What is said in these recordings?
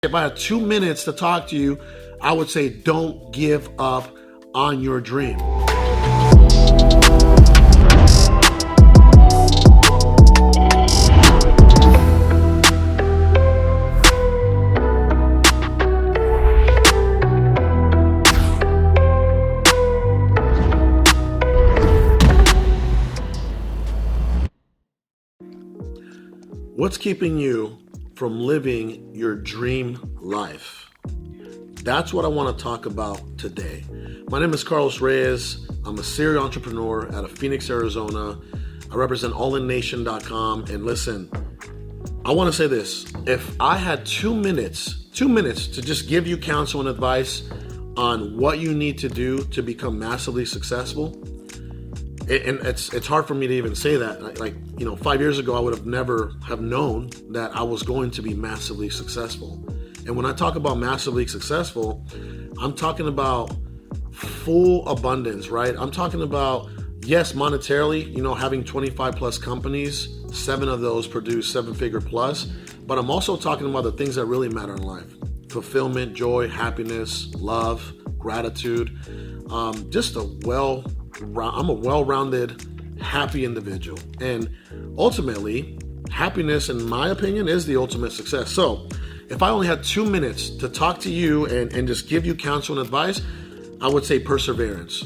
If I had 2 minutes to talk to you, I would say don't give up on your dream. What's keeping you from living your dream life? That's what I want to talk about today. My name is Reyes. I'm a serial entrepreneur out of Phoenix, Arizona. I represent allinnation.com. And listen, I want to say this. If I had 2 minutes to just give you counsel and advice on what you need to do to become massively successful, and it's hard for me to even say that. 5 years ago, I would have never have known that I was going to be massively successful. And when I talk about massively successful, I'm talking about full abundance, right? I'm talking about, yes, monetarily, having 25 plus companies, 7 of those produce 7-figure plus, but I'm also talking about the things that really matter in life: fulfillment, joy, happiness, love, gratitude. I'm a well-rounded, happy individual. And ultimately, happiness, in my opinion, is the ultimate success. So if I only had 2 minutes to talk to you and just give you counsel and advice, I would say perseverance.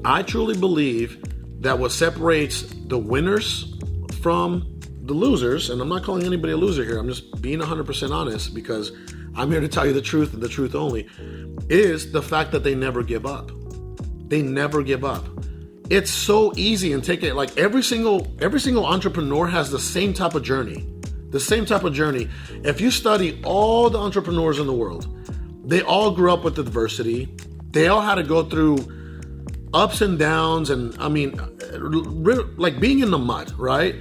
I truly believe that what separates the winners from the losers, and I'm not calling anybody a loser here, I'm just being 100% honest because I'm here to tell you the truth and the truth only, is the fact that they never give up. They never give up. It's so easy, and take it like every single entrepreneur has the same type of journey. The same type of journey. If you study all the entrepreneurs in the world, they all grew up with adversity. They all had to go through ups and downs, and like being in the mud, right?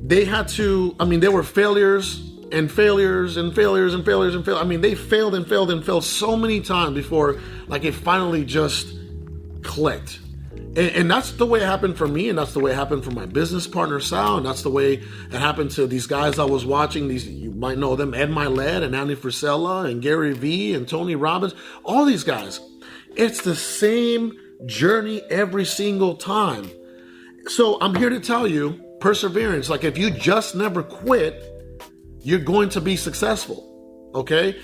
They had to, there were failures and failures and failures and failures and failures. They failed and failed and failed so many times before it finally just clicked. And that's the way it happened for me, and that's the way it happened for my business partner, Sal, and that's the way it happened to these guys I was watching. These, you might know them, Ed Milet and Andy Frisella and Gary Vee and Tony Robbins, all these guys. It's the same journey every single time. So I'm here to tell you, perseverance, like if you just never quit, you're going to be successful, okay?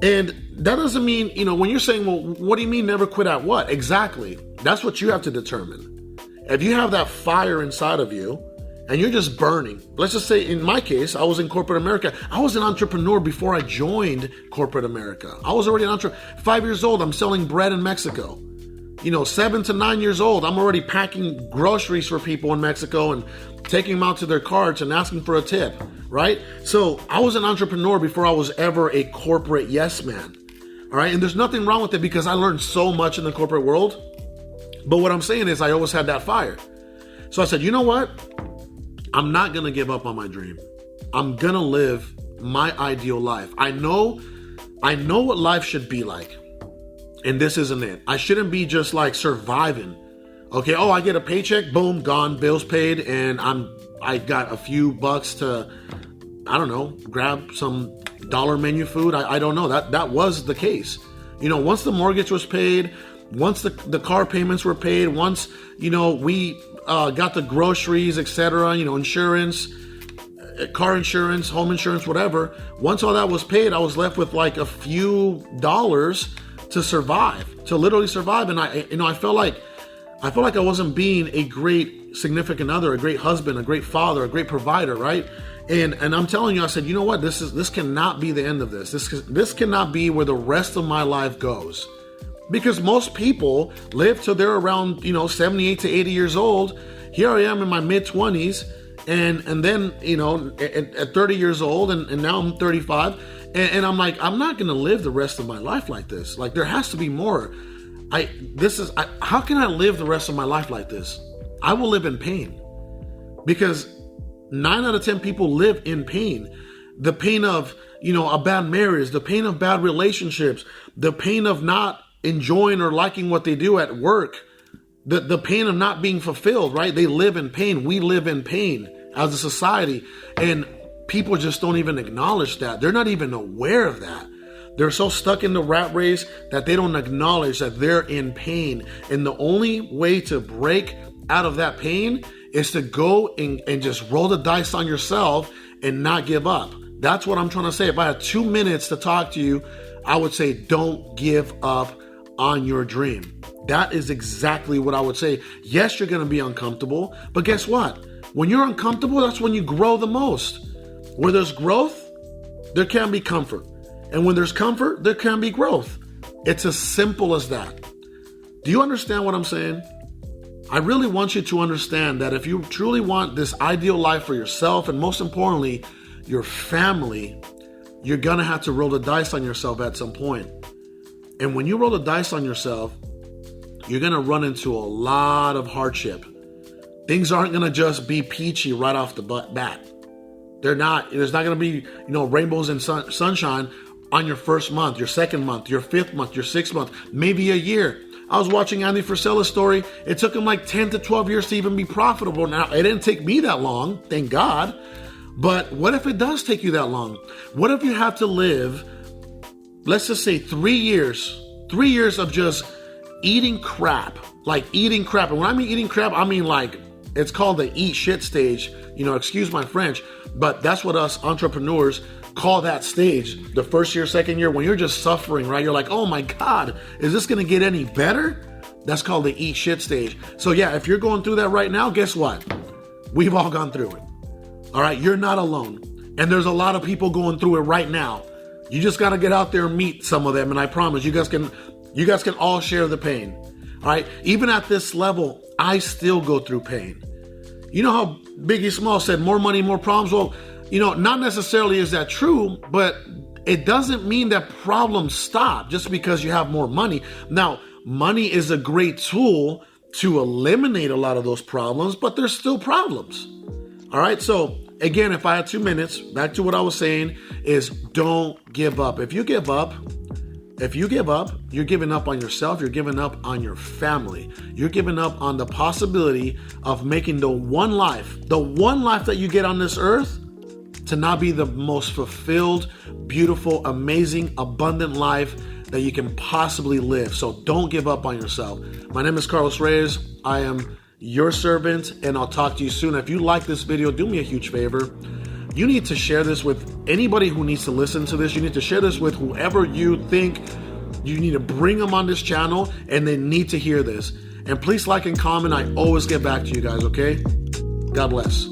And that doesn't mean, when you're saying, well, what do you mean never quit at what? Exactly. That's what you have to determine. If you have that fire inside of you and you're just burning, let's just say in my case, I was in corporate America. I was an entrepreneur before I joined corporate America. I was already an entrepreneur. 5 years old, I'm selling bread in Mexico. 7 to 9 years old, I'm already packing groceries for people in Mexico and taking them out to their carts and asking for a tip, right? So I was an entrepreneur before I was ever a corporate yes man, all right? And there's nothing wrong with it because I learned so much in the corporate world. But what I'm saying is I always had that fire. So I said, you know what? I'm not going to give up on my dream. I'm going to live my ideal life. I know what life should be like. And this isn't it. I shouldn't be just like surviving. Okay, I get a paycheck, boom, gone, bills paid, and I got a few bucks to, grab some dollar menu food. I don't know. That was the case. Once the mortgage was paid, once the car payments were paid, once, we got the groceries, etc., insurance, car insurance, home insurance, whatever. Once all that was paid, I was left with like a few dollars to survive, to literally survive. And I felt like I wasn't being a great significant other, a great husband, a great father, a great provider, right? And I'm telling you, I said, you know what? This cannot be the end of this. This cannot be where the rest of my life goes. Because most people live till they're around, 78 to 80 years old. Here I am in my mid-20s, and then, at 30 years old, and now I'm 35, and I'm like, I'm not going to live the rest of my life like this. Like, there has to be more. How can I live the rest of my life like this? I will live in pain, because 9 out of 10 people live in pain. The pain of, a bad marriage, the pain of bad relationships, the pain of not enjoying or liking what they do at work, the pain of not being fulfilled, right? They live in pain. We live in pain as a society. And people just don't even acknowledge that. They're not even aware of that. They're so stuck in the rat race that they don't acknowledge that they're in pain. And the only way to break out of that pain is to go and just roll the dice on yourself and not give up. That's what I'm trying to say. If I had 2 minutes to talk to you, I would say, don't give up on your dream. That is exactly what I would say. Yes, you're going to be uncomfortable, but guess what? When you're uncomfortable, that's when you grow the most. Where there's growth, there can be comfort. And when there's comfort, there can be growth. It's as simple as that. Do you understand what I'm saying? I really want you to understand that if you truly want this ideal life for yourself, and most importantly, your family, you're going to have to roll the dice on yourself at some point. And when you roll the dice on yourself, you're going to run into a lot of hardship. Things aren't going to just be peachy right off the bat. They're not. There's not going to be, rainbows and sunshine on your first month, your second month, your fifth month, your sixth month, maybe a year. I was watching Andy Frisella's story. It took him like 10 to 12 years to even be profitable. Now, it didn't take me that long, thank God. But what if it does take you that long? What if you have to live, let's just say 3 years of just eating crap, like eating crap. And when I mean eating crap, I mean like, it's called the eat shit stage. Excuse my French, but that's what us entrepreneurs call that stage. The first year, second year, when you're just suffering, right? You're like, oh my God, is this going to get any better? That's called the eat shit stage. So yeah, if you're going through that right now, guess what? We've all gone through it. All right, you're not alone. And there's a lot of people going through it right now. You just got to get out there and meet some of them. And I promise you guys can all share the pain. All right. Even at this level, I still go through pain. You know how Biggie Smalls said, more money, more problems? Well, not necessarily is that true, but it doesn't mean that problems stop just because you have more money. Now, money is a great tool to eliminate a lot of those problems, but there's still problems. All right. So again, if I had 2 minutes, back to what I was saying is don't give up. If you give up, you're giving up on yourself. You're giving up on your family. You're giving up on the possibility of making the one life that you get on this earth to not be the most fulfilled, beautiful, amazing, abundant life that you can possibly live. So don't give up on yourself. My name is Carlos Reyes. I am your servant, and I'll talk to you soon. If you like this video, do me a huge favor. You need to share this with anybody who needs to listen to this. You need to share this with whoever you think you need to bring them on this channel and they need to hear this. And please like and comment. I always get back to you guys, okay? God bless.